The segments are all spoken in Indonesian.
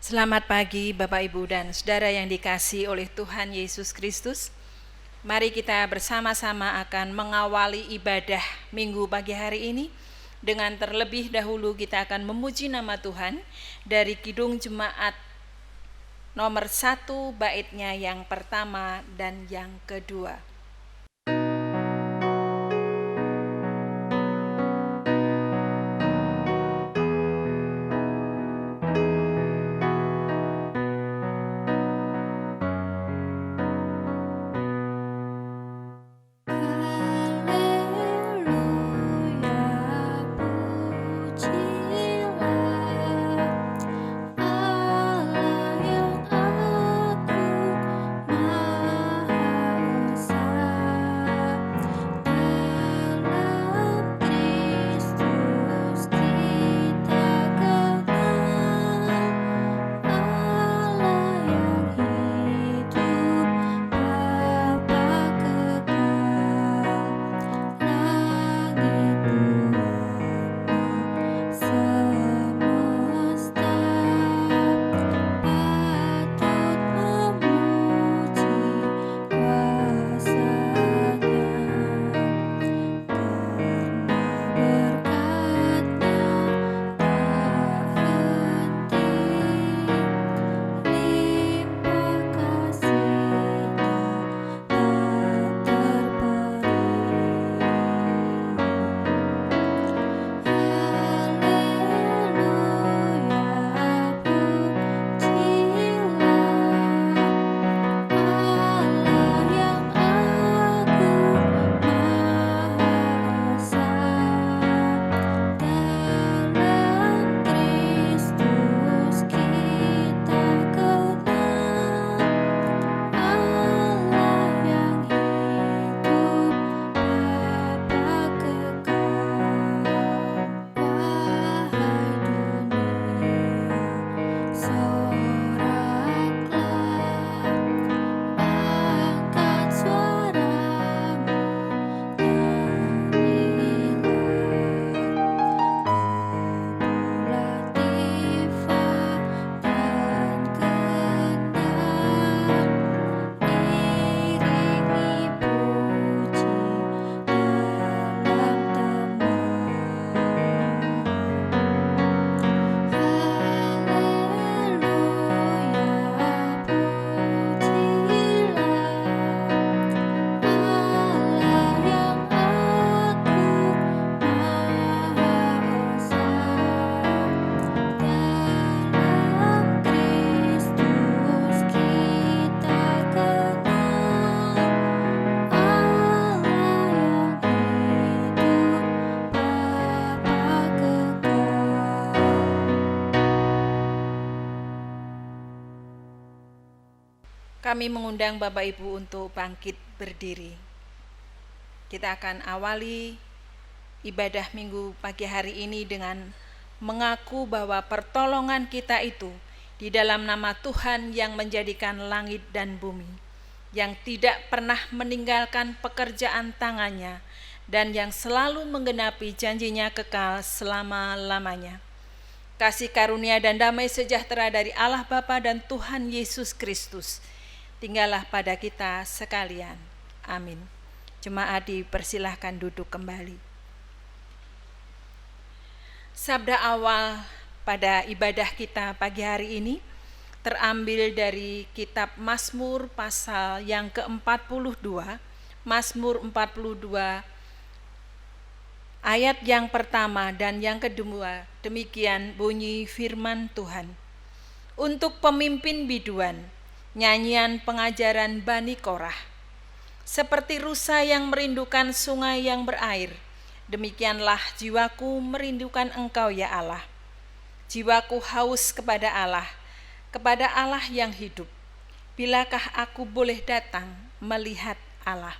Selamat pagi Bapak Ibu dan Saudara yang dikasihi oleh Tuhan Yesus Kristus. Mari kita bersama-sama akan mengawali ibadah minggu pagi hari ini. Dengan terlebih dahulu kita akan memuji nama Tuhan dari Kidung Jemaat nomor 1 baitnya yang pertama dan yang kedua. Kami mengundang Bapak Ibu untuk bangkit berdiri. Kita akan awali ibadah minggu pagi hari ini dengan mengaku bahwa pertolongan kita itu di dalam nama Tuhan yang menjadikan langit dan bumi, yang tidak pernah meninggalkan pekerjaan tangannya, dan yang selalu menggenapi janjinya kekal selama-lamanya. Kasih karunia dan damai sejahtera dari Allah Bapa dan Tuhan Yesus Kristus tinggallah pada kita sekalian. Amin. Jemaat dipersilahkan duduk kembali. Sabda awal pada ibadah kita pagi hari ini terambil dari kitab Mazmur pasal yang ke-42, Mazmur 42 ayat yang pertama dan yang kedua. Demikian bunyi firman Tuhan. Untuk pemimpin biduan, nyanyian pengajaran Bani Korah. Seperti rusa yang merindukan sungai yang berair, demikianlah jiwaku merindukan Engkau ya Allah. Jiwaku haus kepada Allah yang hidup. Bilakah aku boleh datang melihat Allah?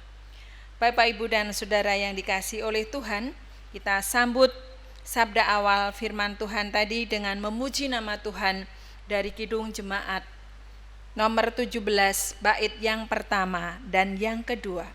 Bapak, Ibu, dan Saudara yang dikasihi oleh Tuhan, kita sambut sabda awal firman Tuhan tadi dengan memuji nama Tuhan dari Kidung Jemaat nomor 17 bait yang pertama dan yang kedua.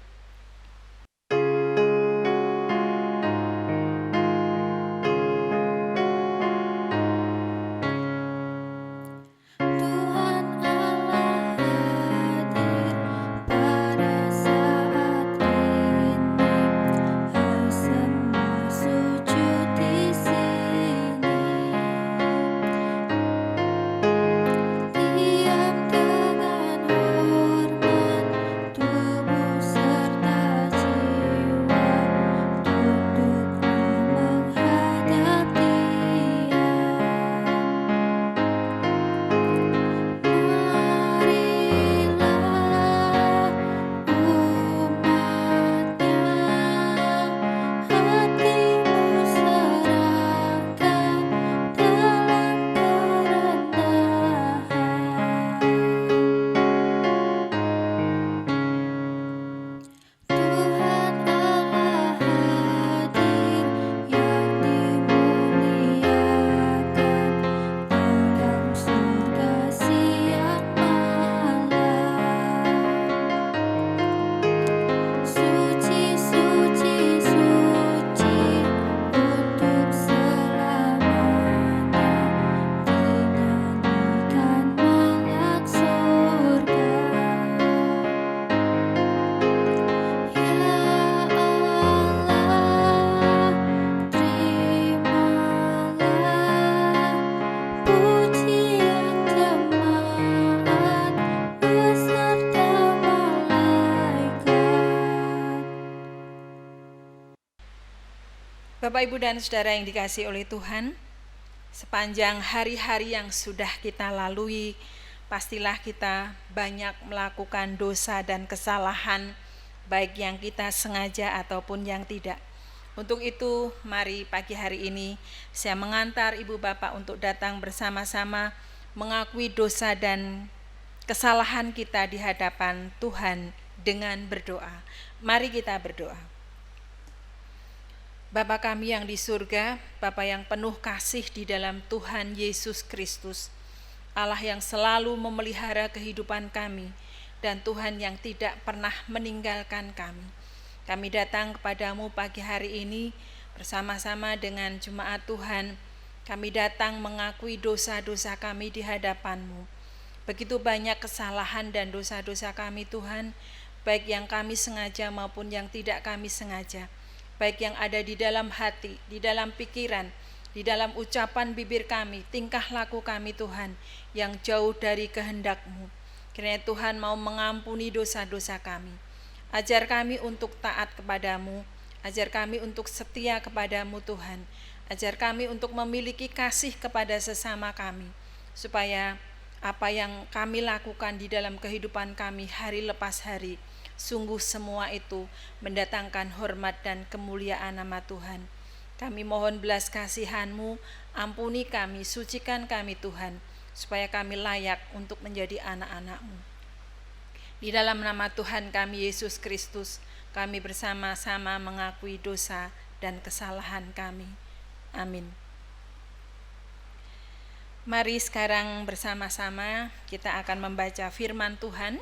Bapak, Ibu, dan Saudara yang dikasihi oleh Tuhan, sepanjang hari-hari yang sudah kita lalui, pastilah kita banyak melakukan dosa dan kesalahan, baik yang kita sengaja ataupun yang tidak. Untuk itu, mari pagi hari ini saya mengantar Ibu Bapak untuk datang bersama-sama mengakui dosa dan kesalahan kita di hadapan Tuhan dengan berdoa. Mari kita berdoa. Bapa kami yang di surga, Bapa yang penuh kasih di dalam Tuhan Yesus Kristus, Allah yang selalu memelihara kehidupan kami, dan Tuhan yang tidak pernah meninggalkan kami. Kami datang kepadamu pagi hari ini bersama-sama dengan jemaat Tuhan. Kami datang mengakui dosa-dosa kami di hadapan-Mu. Begitu banyak kesalahan dan dosa-dosa kami Tuhan, baik yang kami sengaja maupun yang tidak kami sengaja, baik yang ada di dalam hati, di dalam pikiran, di dalam ucapan bibir kami, tingkah laku kami Tuhan, yang jauh dari kehendak-Mu. Kiranya Tuhan mau mengampuni dosa-dosa kami. Ajar kami untuk taat kepadamu, ajar kami untuk setia kepadamu Tuhan, ajar kami untuk memiliki kasih kepada sesama kami, supaya apa yang kami lakukan di dalam kehidupan kami hari lepas hari, sungguh semua itu mendatangkan hormat dan kemuliaan nama Tuhan. Kami mohon belas kasihan-Mu, ampuni kami, sucikan kami Tuhan, supaya kami layak untuk menjadi anak-anak-Mu. Di dalam nama Tuhan kami Yesus Kristus, kami bersama-sama mengakui dosa dan kesalahan kami. Amin. Mari sekarang bersama-sama kita akan membaca firman Tuhan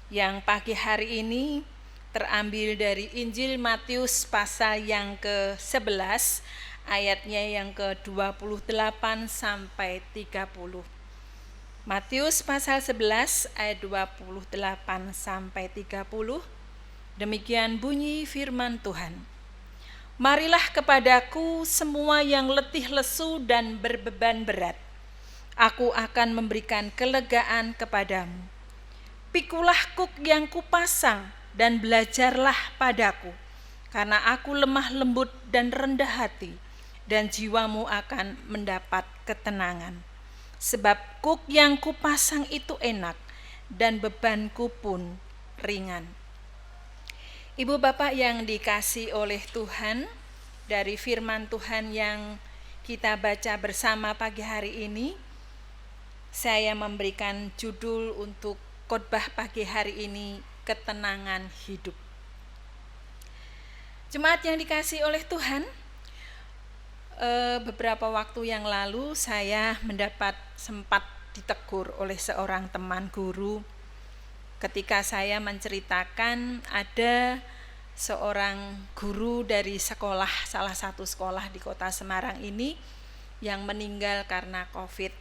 yang pagi hari ini terambil dari Injil Matius pasal yang ke-11 ayatnya yang ke-28 sampai 30. Matius pasal 11 ayat 28 sampai 30. Demikian bunyi firman Tuhan. Marilah kepadaku semua yang letih lesu dan berbeban berat. Aku akan memberikan kelegaan kepadamu. Pikulah kuk yang kupasang dan belajarlah padaku, karena aku lemah lembut dan rendah hati, dan jiwamu akan mendapat ketenangan. Sebab kuk yang kupasang itu enak, dan bebanku pun ringan. Ibu bapak yang dikasihi oleh Tuhan, dari firman Tuhan yang kita baca bersama pagi hari ini, saya memberikan judul untuk khotbah pagi hari ini, ketenangan hidup. Jemaat yang dikasihi oleh Tuhan, beberapa waktu yang lalu saya sempat ditegur oleh seorang teman guru ketika saya menceritakan ada seorang guru dari salah satu sekolah di kota Semarang ini yang meninggal karena COVID.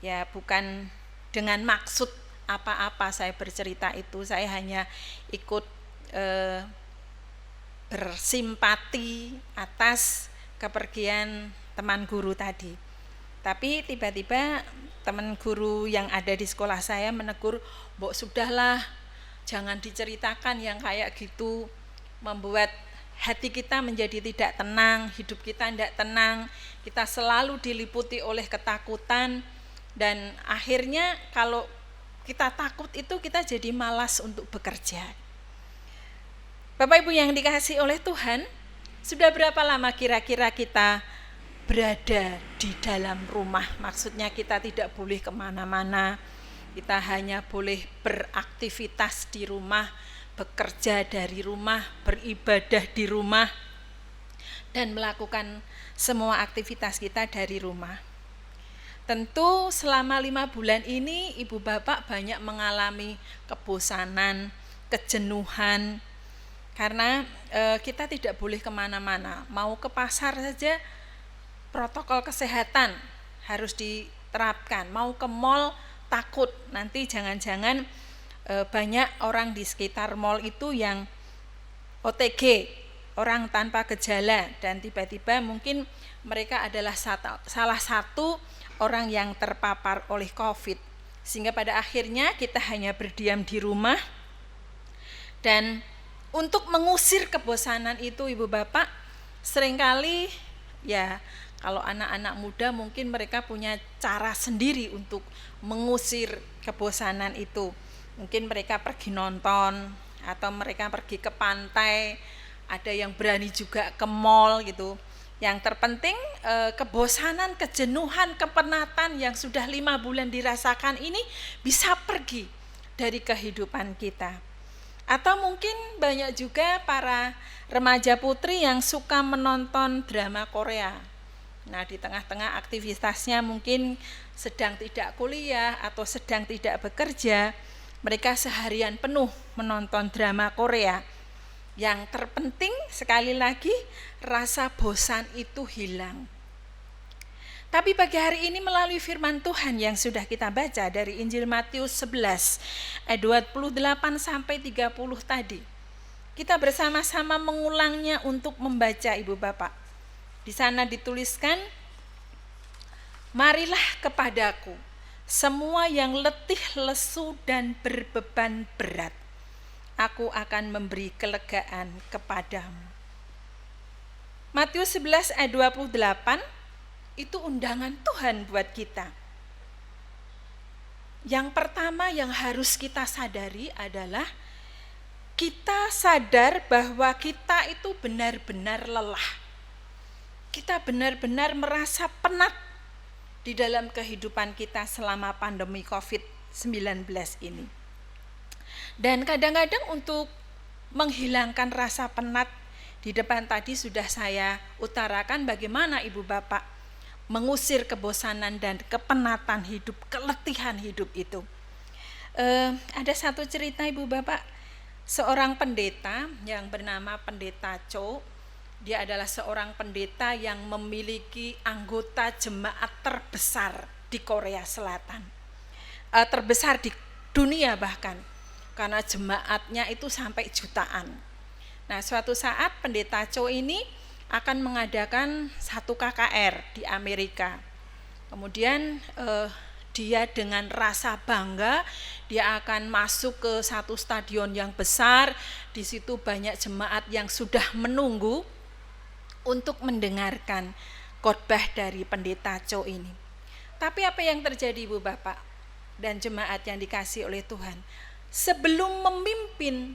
Ya, bukan dengan maksud apa-apa saya bercerita itu, saya hanya ikut bersimpati atas kepergian teman guru tadi. Tapi tiba-tiba teman guru yang ada di sekolah saya menegur, "Mbok sudahlah, jangan diceritakan yang kayak gitu, membuat hati kita menjadi tidak tenang, hidup kita tidak tenang, kita selalu diliputi oleh ketakutan, dan akhirnya kalau kita takut itu kita jadi malas untuk bekerja." Bapak Ibu yang dikasihi oleh Tuhan, sudah berapa lama kira-kira kita berada di dalam rumah? Maksudnya kita tidak boleh kemana-mana, kita hanya boleh beraktivitas di rumah, bekerja dari rumah, beribadah di rumah, dan melakukan semua aktivitas kita dari rumah. Tentu selama 5 bulan ini ibu bapak banyak mengalami kebosanan, kejenuhan, karena kita tidak boleh kemana-mana. Mau ke pasar saja protokol kesehatan harus diterapkan. Mau ke mall takut nanti jangan-jangan banyak orang di sekitar mall itu yang OTG, orang tanpa gejala, dan tiba-tiba mungkin mereka adalah salah satu orang yang terpapar oleh COVID, sehingga pada akhirnya kita hanya berdiam di rumah. Dan untuk mengusir kebosanan itu ibu bapak, Seringkali ya kalau anak-anak muda mungkin mereka punya cara sendiri untuk mengusir kebosanan itu. Mungkin mereka pergi nonton atau mereka pergi ke pantai, ada yang berani juga ke mall gitu. Yang terpenting kebosanan, kejenuhan, kepenatan yang sudah 5 bulan dirasakan ini bisa pergi dari kehidupan kita. Atau mungkin banyak juga para remaja putri yang suka menonton drama Korea. Nah, di tengah-tengah aktivitasnya mungkin sedang tidak kuliah atau sedang tidak bekerja, mereka seharian penuh menonton drama Korea. Yang terpenting sekali lagi, rasa bosan itu hilang. Tapi pagi hari ini melalui firman Tuhan yang sudah kita baca dari Injil Matius 11 ayat 28 sampai 30 tadi. Kita bersama-sama mengulangnya untuk membaca Ibu Bapak. Di sana dituliskan, "Marilah kepadaku semua yang letih, lesu dan berbeban berat. Aku akan memberi kelegaan kepadamu." Matius 11 ayat 28 itu undangan Tuhan buat kita. Yang pertama yang harus kita sadari adalah kita sadar bahwa kita itu benar-benar lelah. Kita benar-benar merasa penat di dalam kehidupan kita selama pandemi COVID-19 ini. Dan kadang-kadang untuk menghilangkan rasa penat, di depan tadi sudah saya utarakan bagaimana Ibu Bapak mengusir kebosanan dan kepenatan hidup, keletihan hidup itu. Ada satu cerita Ibu Bapak, seorang pendeta yang bernama Pendeta Cho. Dia adalah seorang pendeta yang memiliki anggota jemaat terbesar di Korea Selatan, terbesar di dunia bahkan, karena jemaatnya itu sampai jutaan. Nah, suatu saat Pendeta Cho ini akan mengadakan satu KKR di Amerika. Kemudian dia dengan rasa bangga, dia akan masuk ke satu stadion yang besar. Di situ banyak jemaat yang sudah menunggu untuk mendengarkan khotbah dari Pendeta Cho ini. Tapi apa yang terjadi Ibu Bapak dan jemaat yang dikasih oleh Tuhan? Sebelum memimpin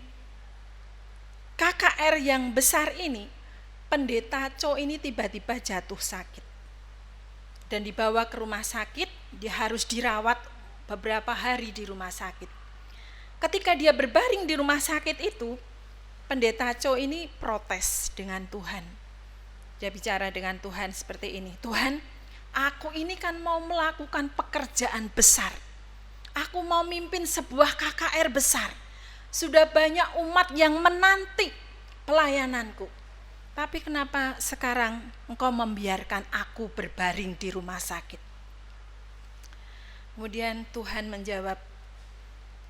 KKR yang besar ini, Pendeta Cho ini tiba-tiba jatuh sakit dan dibawa ke rumah sakit. Dia harus dirawat beberapa hari di rumah sakit. Ketika dia berbaring di rumah sakit itu, Pendeta Cho ini protes dengan Tuhan. Dia bicara dengan Tuhan seperti ini, "Tuhan, aku ini kan mau melakukan pekerjaan besar. Aku mau mimpin sebuah KKR besar. Sudah banyak umat yang menanti pelayananku. Tapi kenapa sekarang Engkau membiarkan aku berbaring di rumah sakit?" Kemudian Tuhan menjawab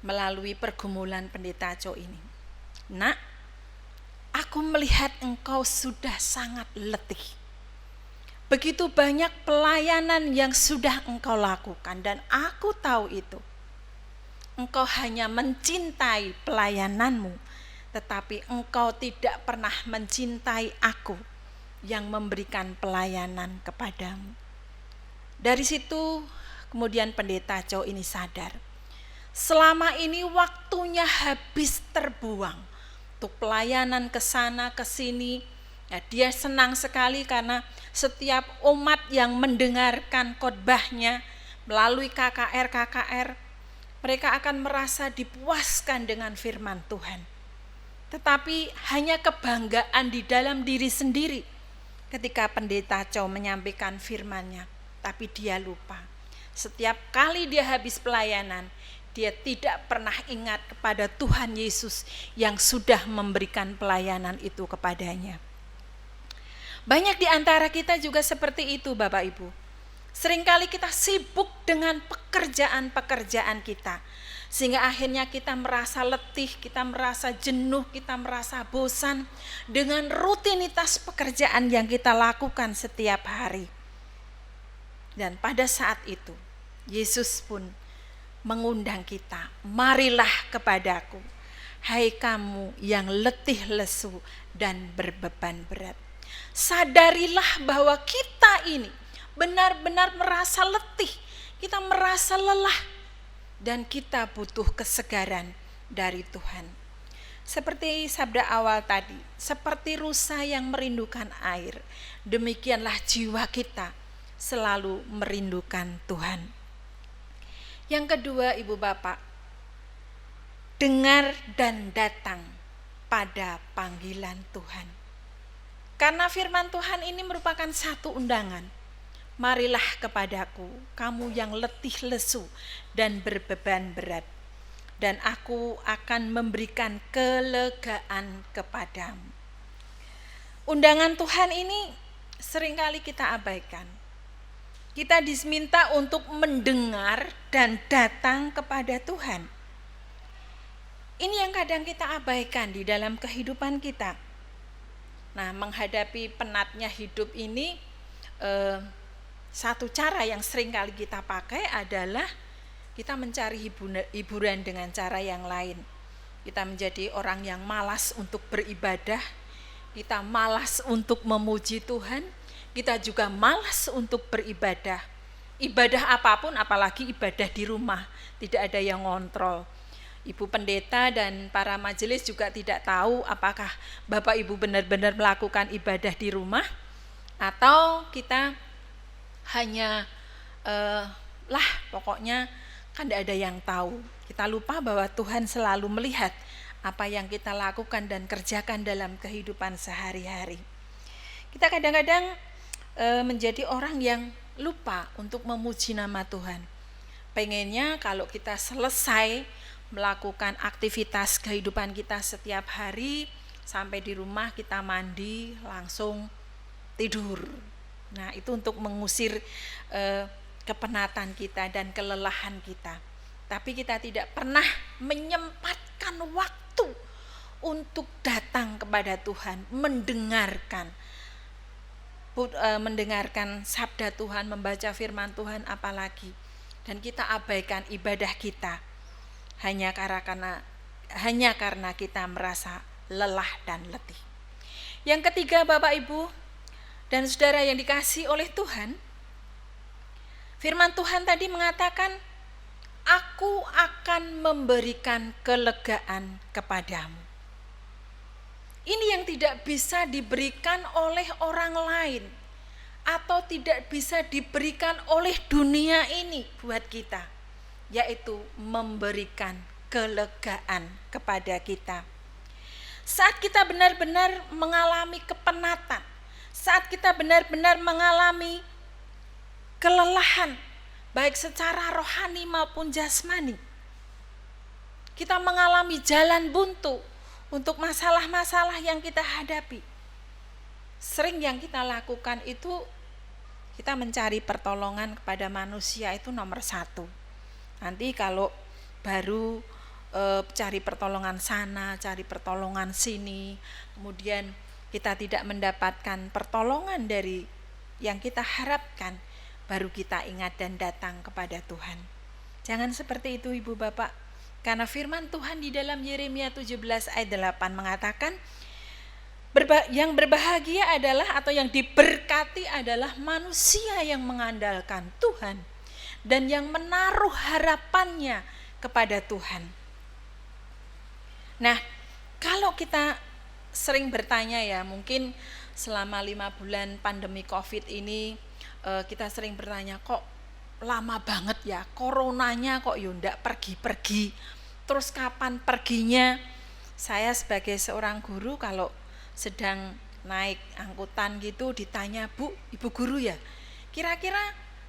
melalui pergumulan Pendeta Cho ini, "Nak, aku melihat engkau sudah sangat letih. Begitu banyak pelayanan yang sudah engkau lakukan dan aku tahu itu. Engkau hanya mencintai pelayananmu, tetapi engkau tidak pernah mencintai aku yang memberikan pelayanan kepadamu." Dari situ kemudian Pendeta Cho ini sadar, selama ini waktunya habis terbuang untuk pelayanan ke sana ke sini. Ya, dia senang sekali karena setiap umat yang mendengarkan khotbahnya melalui KKR, mereka akan merasa dipuaskan dengan firman Tuhan. Tetapi hanya kebanggaan di dalam diri sendiri ketika Pendeta Cho menyampaikan firman-Nya. Tapi dia lupa, setiap kali dia habis pelayanan, dia tidak pernah ingat kepada Tuhan Yesus yang sudah memberikan pelayanan itu kepadanya. Banyak di antara kita juga seperti itu Bapak Ibu. Seringkali kita sibuk dengan pekerjaan-pekerjaan kita, sehingga akhirnya kita merasa letih, kita merasa jenuh, kita merasa bosan dengan rutinitas pekerjaan yang kita lakukan setiap hari. Dan pada saat itu, Yesus pun mengundang kita, "Marilah kepadaku, hai kamu yang letih lesu dan berbeban berat." Sadarilah bahwa kita ini benar-benar merasa letih, kita merasa lelah, dan kita butuh kesegaran dari Tuhan. Seperti sabda awal tadi, seperti rusa yang merindukan air, demikianlah jiwa kita selalu merindukan Tuhan. Yang kedua, Ibu Bapak, dengar dan datang pada panggilan Tuhan. Karena firman Tuhan ini merupakan satu undangan. Marilah kepadaku, kamu yang letih lesu dan berbeban berat, dan aku akan memberikan kelegaan kepadamu. Undangan Tuhan ini seringkali kita abaikan. Kita diminta untuk mendengar dan datang kepada Tuhan. Ini yang kadang kita abaikan di dalam kehidupan kita. Nah, menghadapi penatnya hidup ini, satu cara yang seringkali kita pakai adalah kita mencari hiburan dengan cara yang lain. Kita menjadi orang yang malas untuk beribadah, kita malas untuk memuji Tuhan, kita juga malas untuk beribadah. Ibadah apapun, apalagi ibadah di rumah, tidak ada yang ngontrol. Ibu pendeta dan para majelis juga tidak tahu apakah Bapak Ibu benar-benar melakukan ibadah di rumah, atau kita hanya pokoknya kan tidak ada yang tahu. Kita lupa bahwa Tuhan selalu melihat apa yang kita lakukan dan kerjakan dalam kehidupan sehari-hari. Kita kadang-kadang menjadi orang yang lupa untuk memuji nama Tuhan. Pengennya kalau kita selesai melakukan aktivitas kehidupan kita setiap hari, sampai di rumah kita mandi, langsung tidur. Nah, itu untuk mengusir kepenatan kita dan kelelahan kita. Tapi kita tidak pernah menyempatkan waktu untuk datang kepada Tuhan, mendengarkan sabda Tuhan, membaca firman Tuhan apalagi. Dan kita abaikan ibadah kita hanya karena kita merasa lelah dan letih. Yang ketiga, Bapak Ibu dan saudara yang dikasihi oleh Tuhan, firman Tuhan tadi mengatakan, aku akan memberikan kelegaan kepadamu. Ini yang tidak bisa diberikan oleh orang lain, atau tidak bisa diberikan oleh dunia ini buat kita, yaitu memberikan kelegaan kepada kita. Saat kita benar-benar mengalami kepenatan, saat kita benar-benar mengalami kelelahan, baik secara rohani maupun jasmani, kita mengalami jalan buntu untuk masalah-masalah yang kita hadapi. Sering yang kita lakukan itu, kita mencari pertolongan kepada manusia, itu nomor satu. Nanti kalau baru cari pertolongan sana, cari pertolongan sini, kemudian kita tidak mendapatkan pertolongan dari yang kita harapkan, baru kita ingat dan datang kepada Tuhan. Jangan seperti itu, Ibu Bapak, karena firman Tuhan di dalam Yeremia 17 ayat 8 mengatakan, yang berbahagia adalah, atau yang diberkati adalah manusia yang mengandalkan Tuhan dan yang menaruh harapannya kepada Tuhan. Nah, kalau kita sering bertanya ya, mungkin selama 5 bulan pandemi COVID ini, kita sering bertanya, kok lama banget ya, coronanya kok ndak pergi-pergi, terus kapan perginya? Saya sebagai seorang guru, kalau sedang naik angkutan gitu ditanya, Bu, Ibu guru ya, kira-kira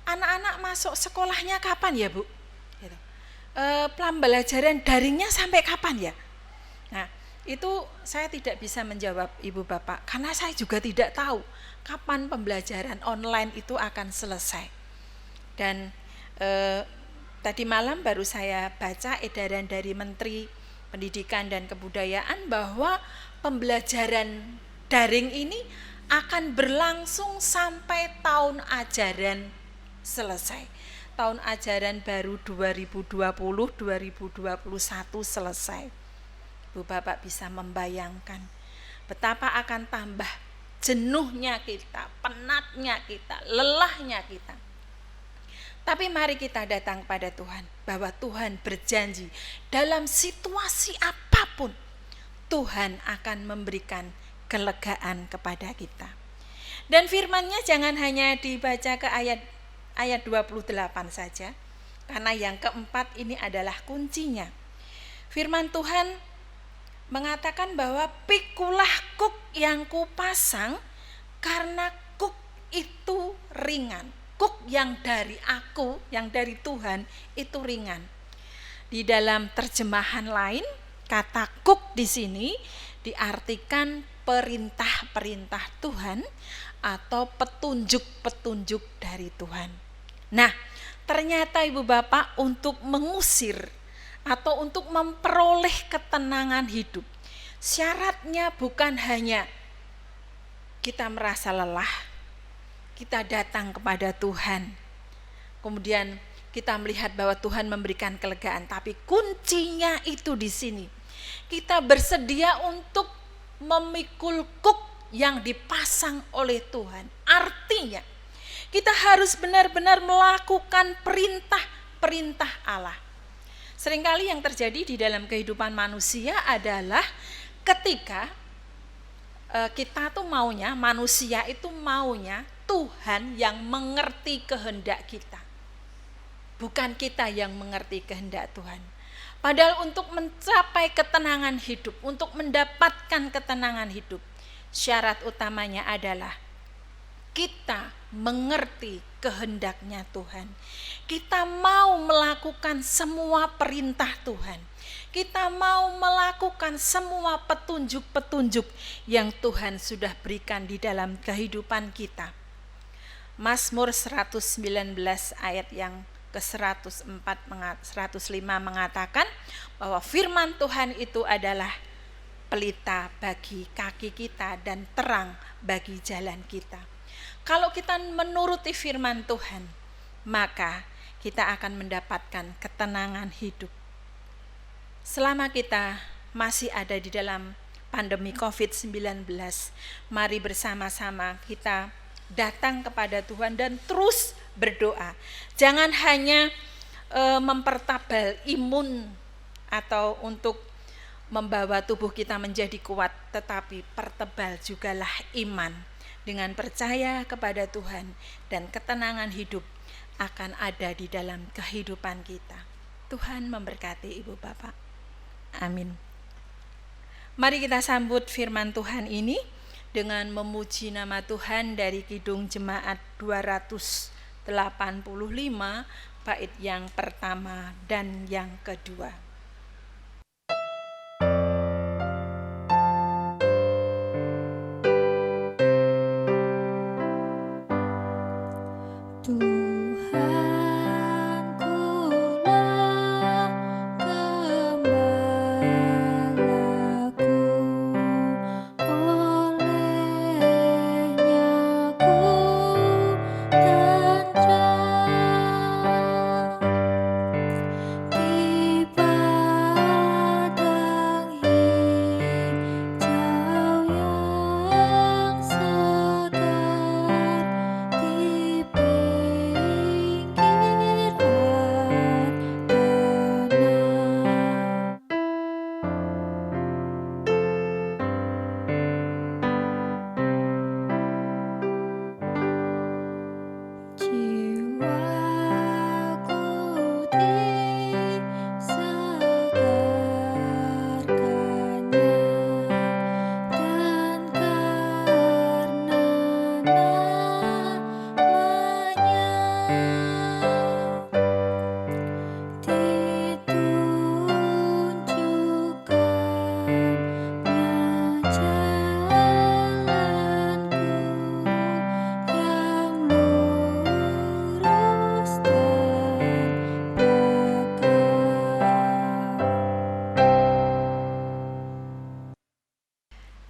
anak-anak masuk sekolahnya kapan ya, Bu? Gitu. Pembelajaran daringnya sampai kapan ya? Nah, itu saya tidak bisa menjawab, Ibu Bapak, karena saya juga tidak tahu kapan pembelajaran online itu akan selesai. Dan tadi malam baru saya baca edaran dari Menteri Pendidikan dan Kebudayaan bahwa pembelajaran daring ini akan berlangsung sampai tahun ajaran selesai. Tahun ajaran baru 2020-2021 selesai. Ibu Bapak bisa membayangkan betapa akan tambah jenuhnya kita, penatnya kita, lelahnya kita. Tapi mari kita datang pada Tuhan, bahwa Tuhan berjanji dalam situasi apapun Tuhan akan memberikan kelegaan kepada kita. Dan firman-Nya jangan hanya dibaca ke ayat 28 saja, karena yang keempat ini adalah kuncinya. Firman Tuhan mengatakan bahwa pikulah kuk yang kupasang, karena kuk itu ringan. Kuk yang dari aku, yang dari Tuhan itu ringan. Di dalam terjemahan lain, kata kuk di sini diartikan perintah-perintah Tuhan atau petunjuk-petunjuk dari Tuhan. Nah, ternyata Ibu Bapak, untuk mengusir atau untuk memperoleh ketenangan hidup, syaratnya bukan hanya kita merasa lelah, kita datang kepada Tuhan, kemudian kita melihat bahwa Tuhan memberikan kelegaan, tapi kuncinya itu di sini. Kita bersedia untuk memikul kuk yang dipasang oleh Tuhan. Artinya, kita harus benar-benar melakukan perintah-perintah Allah. Seringkali yang terjadi di dalam kehidupan manusia adalah ketika kita tuh maunya, manusia itu maunya Tuhan yang mengerti kehendak kita, bukan kita yang mengerti kehendak Tuhan. Padahal untuk mencapai ketenangan hidup, untuk mendapatkan ketenangan hidup, syarat utamanya adalah kita mengerti kehendaknya Tuhan. Kita mau melakukan semua perintah Tuhan. Kita mau melakukan semua petunjuk-petunjuk yang Tuhan sudah berikan di dalam kehidupan kita. Mazmur 119 ayat yang ke-105 mengatakan bahwa firman Tuhan itu adalah pelita bagi kaki kita dan terang bagi jalan kita. Kalau kita menuruti firman Tuhan, maka kita akan mendapatkan ketenangan hidup. Selama kita masih ada di dalam pandemi COVID-19, mari bersama-sama kita datang kepada Tuhan dan terus berdoa. Jangan hanya mempertabal imun atau untuk membawa tubuh kita menjadi kuat, tetapi pertebal jugalah iman. Dengan percaya kepada Tuhan, dan ketenangan hidup akan ada di dalam kehidupan kita. Tuhan memberkati Ibu Bapak. Amin. Mari kita sambut firman Tuhan ini dengan memuji nama Tuhan dari Kidung Jemaat 285 bait yang pertama dan yang kedua.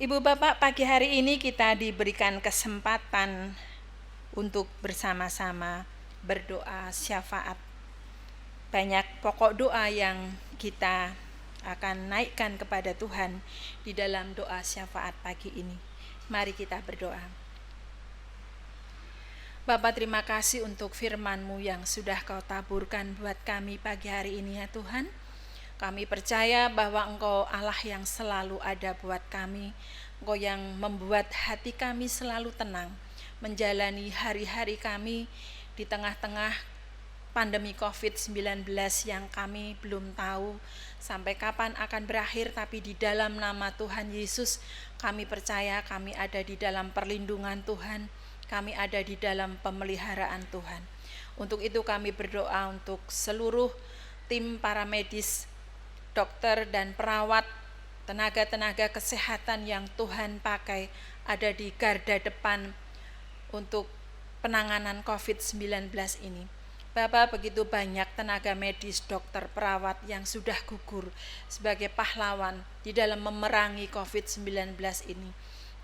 Ibu Bapak, pagi hari ini kita diberikan kesempatan untuk bersama-sama berdoa syafaat. Banyak pokok doa yang kita akan naikkan kepada Tuhan di dalam doa syafaat pagi ini. Mari kita berdoa. Bapa, terima kasih untuk firman-Mu yang sudah Kau taburkan buat kami pagi hari ini ya Tuhan. Kami percaya bahwa Engkau Allah yang selalu ada buat kami. Engkau yang membuat hati kami selalu tenang menjalani hari-hari kami di tengah-tengah pandemi COVID-19 yang kami belum tahu sampai kapan akan berakhir, tapi di dalam nama Tuhan Yesus kami percaya kami ada di dalam perlindungan Tuhan, kami ada di dalam pemeliharaan Tuhan. Untuk itu kami berdoa untuk seluruh tim para medis, dokter dan perawat, tenaga-tenaga kesehatan yang Tuhan pakai ada di garda depan untuk penanganan COVID-19 ini. Bapak, begitu banyak tenaga medis, dokter, perawat yang sudah gugur sebagai pahlawan di dalam memerangi COVID-19 ini.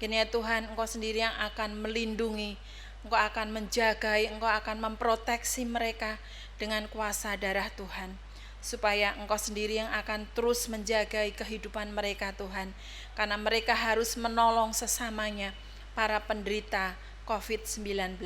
Kini ya Tuhan, Engkau sendiri yang akan melindungi, Engkau akan menjagai, Engkau akan memproteksi mereka dengan kuasa darah Tuhan. Supaya Engkau sendiri yang akan terus menjagai kehidupan mereka Tuhan. Karena mereka harus menolong sesamanya, para penderita COVID-19.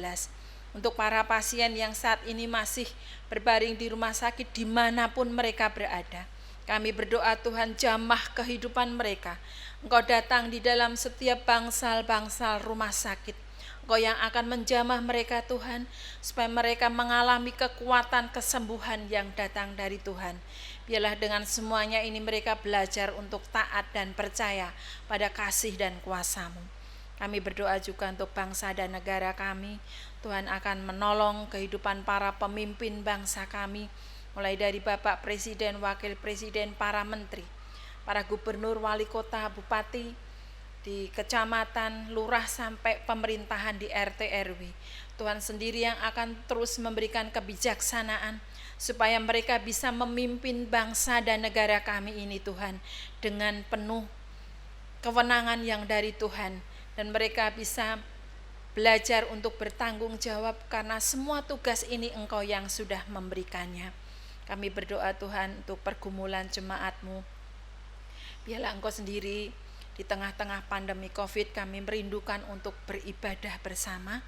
Untuk para pasien yang saat ini masih berbaring di rumah sakit dimanapun mereka berada, kami berdoa Tuhan, jamah kehidupan mereka. Engkau datang di dalam setiap bangsal-bangsal rumah sakit. Engkau yang akan menjamah mereka Tuhan, supaya mereka mengalami kekuatan kesembuhan yang datang dari Tuhan. Biarlah dengan semuanya ini mereka belajar untuk taat dan percaya pada kasih dan kuasa-Mu. Kami berdoa juga untuk bangsa dan negara kami. Tuhan akan menolong kehidupan para pemimpin bangsa kami, mulai dari Bapak Presiden, Wakil Presiden, para menteri, para gubernur, wali kota, bupati, di kecamatan, lurah sampai pemerintahan di RT RW. Tuhan sendiri yang akan terus memberikan kebijaksanaan supaya mereka bisa memimpin bangsa dan negara kami ini Tuhan dengan penuh kewenangan yang dari Tuhan, dan mereka bisa belajar untuk bertanggung jawab karena semua tugas ini Engkau yang sudah memberikannya. Kami berdoa Tuhan untuk pergumulan jemaat-Mu. Biarlah Engkau sendiri di tengah-tengah pandemi COVID kami merindukan untuk beribadah bersama.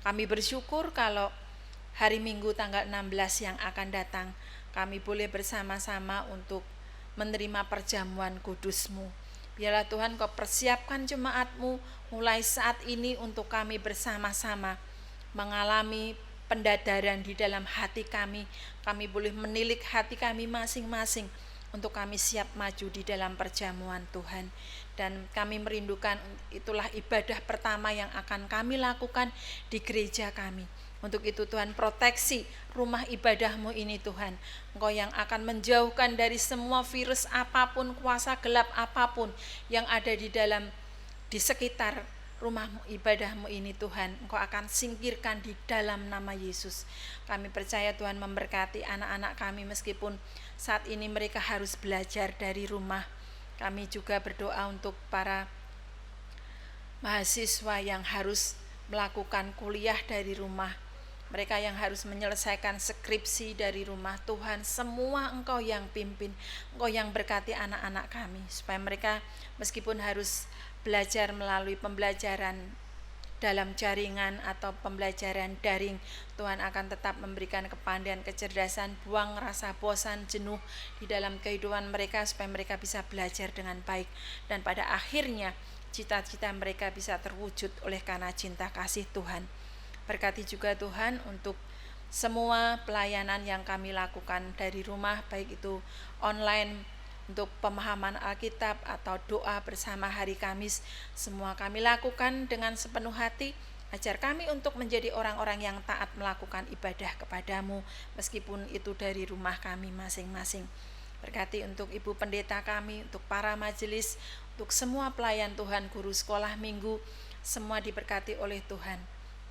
Kami bersyukur kalau hari Minggu tanggal 16 yang akan datang kami boleh bersama-sama untuk menerima perjamuan kudus-Mu. Biarlah Tuhan Kau persiapkan jemaat-Mu mulai saat ini untuk kami bersama-sama mengalami pendadaran di dalam hati kami. Kami boleh menilik hati kami masing-masing untuk kami siap maju di dalam perjamuan Tuhan. Dan kami merindukan itulah ibadah pertama yang akan kami lakukan di gereja kami. Untuk itu Tuhan, proteksi rumah ibadah-Mu ini Tuhan. Engkau yang akan menjauhkan dari semua virus apapun, kuasa gelap apapun yang ada di sekitar rumah ibadah-Mu ini Tuhan. Engkau akan singkirkan di dalam nama Yesus. Kami percaya Tuhan memberkati anak-anak kami meskipun saat ini mereka harus belajar dari rumah. Kami juga berdoa untuk para mahasiswa yang harus melakukan kuliah dari rumah, mereka yang harus menyelesaikan skripsi dari rumah. Tuhan, semua Engkau yang pimpin, Engkau yang berkati anak-anak kami, supaya mereka meskipun harus belajar melalui pembelajaran dalam jaringan atau pembelajaran daring, Tuhan akan tetap memberikan kepandaian, kecerdasan, buang rasa bosan, jenuh di dalam kehidupan mereka, supaya mereka bisa belajar dengan baik, dan pada akhirnya cita-cita mereka bisa terwujud oleh karena cinta kasih Tuhan. Berkati juga Tuhan untuk semua pelayanan yang kami lakukan dari rumah, baik itu online untuk pemahaman Alkitab atau doa bersama hari Kamis. Semua kami lakukan dengan sepenuh hati. Ajar kami untuk menjadi orang-orang yang taat melakukan ibadah kepadamu, meskipun itu dari rumah kami masing-masing. Berkati untuk Ibu Pendeta kami, untuk para majelis, untuk semua pelayan Tuhan, guru sekolah minggu, semua diberkati oleh Tuhan.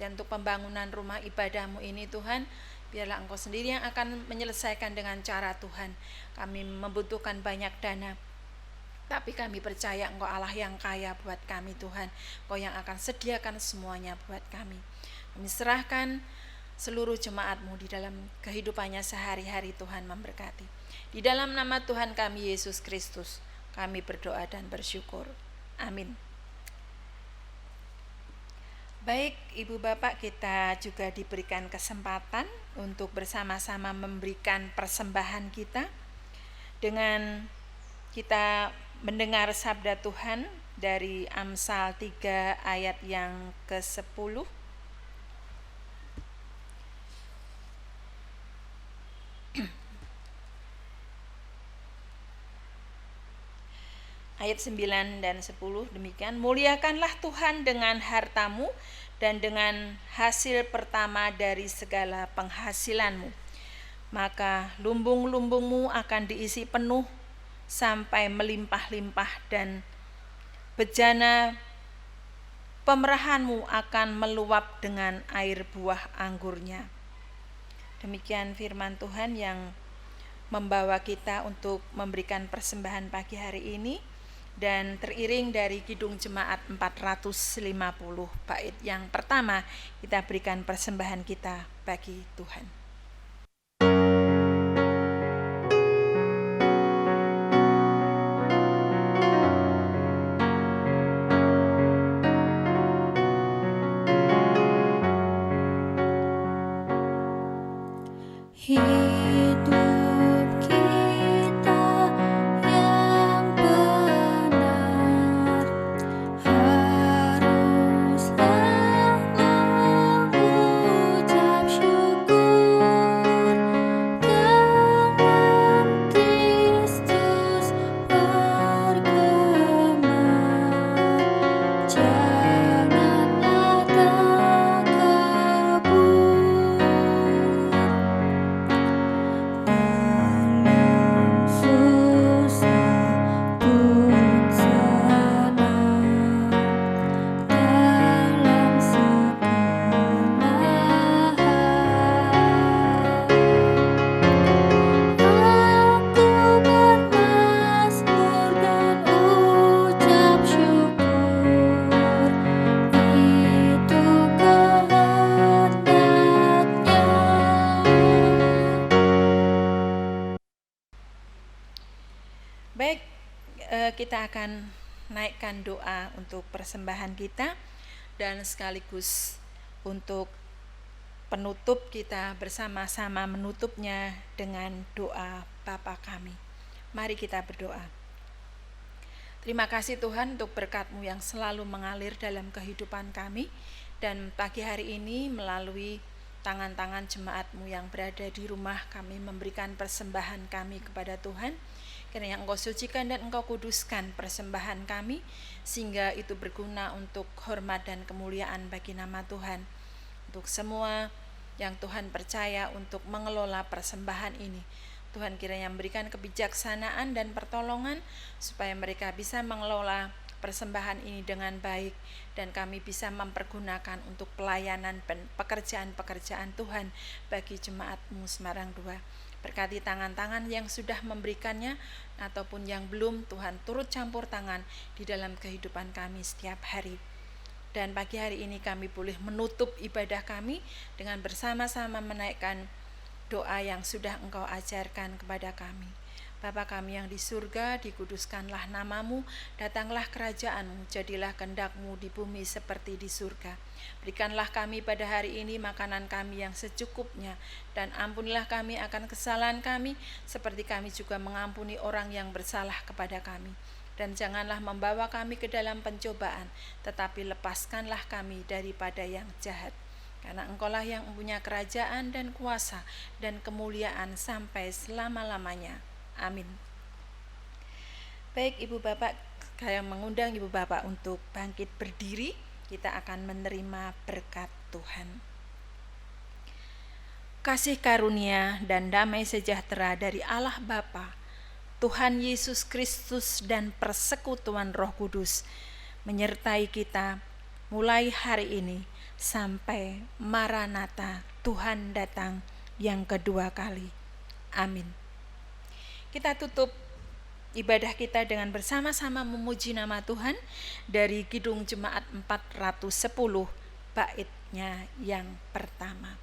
Dan untuk pembangunan rumah ibadah-Mu ini Tuhan, biarlah Engkau sendiri yang akan menyelesaikan dengan cara Tuhan. Kami membutuhkan banyak dana, tapi kami percaya Engkau Allah yang kaya buat kami Tuhan. Engkau yang akan sediakan semuanya buat kami. Kami serahkan seluruh jemaat-Mu di dalam kehidupannya sehari-hari. Tuhan memberkati. Di dalam nama Tuhan kami Yesus Kristus, kami berdoa dan bersyukur. Amin. Baik, Ibu Bapak, kita juga diberikan kesempatan untuk bersama-sama memberikan persembahan kita dengan kita mendengar sabda Tuhan dari Amsal 3 ayat yang ke-10. Ayat 9 dan 10 demikian, muliakanlah Tuhan dengan hartamu dan dengan hasil pertama dari segala penghasilanmu. Maka lumbung-lumbungmu akan diisi penuh sampai melimpah-limpah dan bejana pemerahanmu akan meluap dengan air buah anggurnya. Demikian firman Tuhan yang membawa kita untuk memberikan persembahan pagi hari ini, dan teriring dari Kidung Jemaat 450 bait yang pertama, kita berikan persembahan kita bagi Tuhan. Hidup kita yang benar haruslah mengucap syukur dengan Kristus bergema. Janganlah takabur. Baik, kita akan naikkan doa untuk persembahan kita dan sekaligus untuk penutup, kita bersama-sama menutupnya dengan doa Bapa kami. Mari kita berdoa. Terima kasih Tuhan untuk berkat-Mu yang selalu mengalir dalam kehidupan kami, dan pagi hari ini melalui tangan-tangan jemaat-Mu yang berada di rumah, kami memberikan persembahan kami kepada Tuhan. Kiranya Engkau sucikan dan Engkau kuduskan persembahan kami, sehingga itu berguna untuk hormat dan kemuliaan bagi nama Tuhan. Untuk semua yang Tuhan percaya untuk mengelola persembahan ini, Tuhan kiranya memberikan kebijaksanaan dan pertolongan supaya mereka bisa mengelola persembahan ini dengan baik, dan kami bisa mempergunakan untuk pelayanan dan pekerjaan-pekerjaan Tuhan bagi Jemaat-Mu Semarang 2. Berkati tangan-tangan yang sudah memberikannya ataupun yang belum, Tuhan turut campur tangan di dalam kehidupan kami setiap hari. Dan pagi hari ini kami boleh menutup ibadah kami dengan bersama-sama menaikkan doa yang sudah Engkau ajarkan kepada kami. Bapa kami yang di surga, dikuduskanlah namamu, datanglah kerajaan-Mu, jadilah kehendak-Mu di bumi seperti di surga. Berikanlah kami pada hari ini makanan kami yang secukupnya, dan ampunilah kami akan kesalahan kami, seperti kami juga mengampuni orang yang bersalah kepada kami. Dan janganlah membawa kami ke dalam pencobaan, tetapi lepaskanlah kami daripada yang jahat. Karena Engkaulah yang mempunyai kerajaan dan kuasa dan kemuliaan sampai selama-lamanya. Amin. Baik Ibu Bapak, saya mengundang Ibu Bapak untuk bangkit berdiri. Kita akan menerima berkat Tuhan. Kasih karunia dan damai sejahtera dari Allah Bapa, Tuhan Yesus Kristus, dan persekutuan Roh Kudus menyertai kita mulai hari ini sampai Maranatha, Tuhan datang yang kedua kali. Amin. Kita tutup ibadah kita dengan bersama-sama memuji nama Tuhan dari Kidung Jemaat 410 baitnya yang pertama.